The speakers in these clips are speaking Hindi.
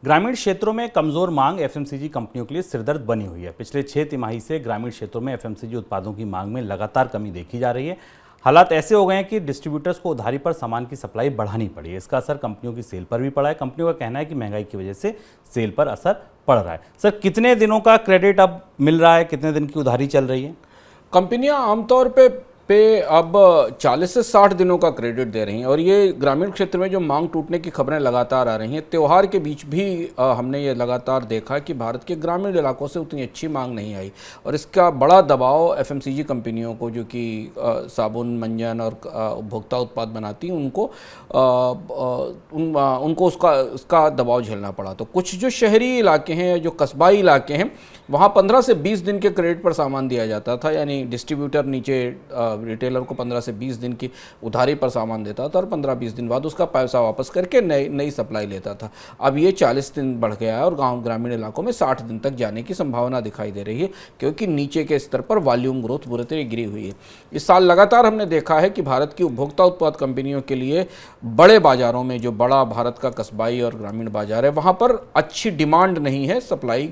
ग्रामीण क्षेत्रों में कमजोर मांग एफएमसीजी कंपनियों के लिए सिरदर्द बनी हुई है। पिछले 6 तिमाही से ग्रामीण क्षेत्रों में एफएमसीजी उत्पादों की मांग में लगातार कमी देखी जा रही है। हालात ऐसे हो गए हैं कि डिस्ट्रीब्यूटर्स को उधारी पर सामान की सप्लाई बढ़ानी पड़ी है। इसका असर कंपनियों की सेल पर भी पड़ा है। कंपनियों का कहना है कि महंगाई की वजह से सेल पर असर पड़ रहा है। सर, कितने दिनों का क्रेडिट अब मिल रहा है, कितने दिन की उधारी चल रही है? कंपनियां आमतौर पे अब 40 से 60 दिनों का क्रेडिट दे रही हैं और ये ग्रामीण क्षेत्र में जो मांग टूटने की खबरें लगातार आ रही हैं, त्यौहार के बीच भी हमने ये लगातार देखा कि भारत के ग्रामीण इलाकों से उतनी अच्छी मांग नहीं आई और इसका बड़ा दबाव एफएमसीजी कंपनियों को, जो कि साबुन, मंजन और उपभोक्ता उत्पाद बनाती हैं, उनको उसका दबाव झेलना पड़ा। तो कुछ जो शहरी इलाके हैं, जो कस्बाई इलाके हैं, वहाँ 15 से 20 दिन के क्रेडिट पर सामान दिया जाता था, यानी डिस्ट्रीब्यूटर नीचे रिटेलर को 15 से 20 दिन की उधारी पर सामान देता था और 15-20 दिन बाद उसका पैसा वापस करके नई सप्लाई लेता था। अब ये 40 दिन बढ़ गया है और ग्रामीण इलाकों में 60 दिन तक जाने की संभावना दिखाई दे रही है, क्योंकि नीचे के स्तर पर वॉल्यूम ग्रोथ बुरी तरह गिरी हुई है। इस साल लगातार हमने देखा है कि भारत की उपभोक्ता उत्पाद कंपनियों के लिए बड़े बाजारों में, जो बड़ा भारत का कस्बाई और ग्रामीण बाजार है, वहाँ पर अच्छी डिमांड नहीं है, सप्लाई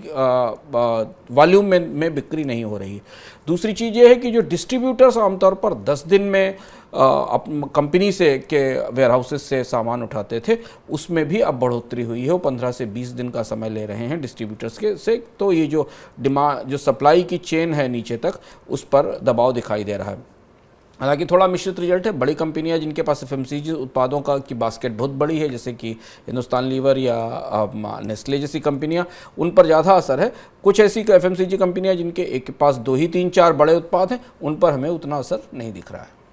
वॉल्यूम में बिक्री नहीं हो रही है। दूसरी चीज़ ये है कि जो डिस्ट्रीब्यूटर्स आमतौर पर 10 दिन में कंपनी से के वेयर हाउसेस से सामान उठाते थे, उसमें भी अब बढ़ोतरी हुई है। वो 15 से 20 दिन का समय ले रहे हैं डिस्ट्रीब्यूटर्स के से। तो ये जो सप्लाई की चेन है नीचे तक, उस पर दबाव दिखाई दे रहा है। हालांकि थोड़ा मिश्रित रिजल्ट है। बड़ी कंपनियां जिनके पास एफएमसीजी उत्पादों की बास्केट बहुत बड़ी है, जैसे कि हिंदुस्तान लीवर या नेस्ले जैसी कंपनियां, उन पर ज़्यादा असर है। कुछ ऐसी एफएमसीजी कंपनियां जिनके एक के पास 2 ही 3 4 बड़े उत्पाद हैं, उन पर हमें उतना असर नहीं दिख रहा है।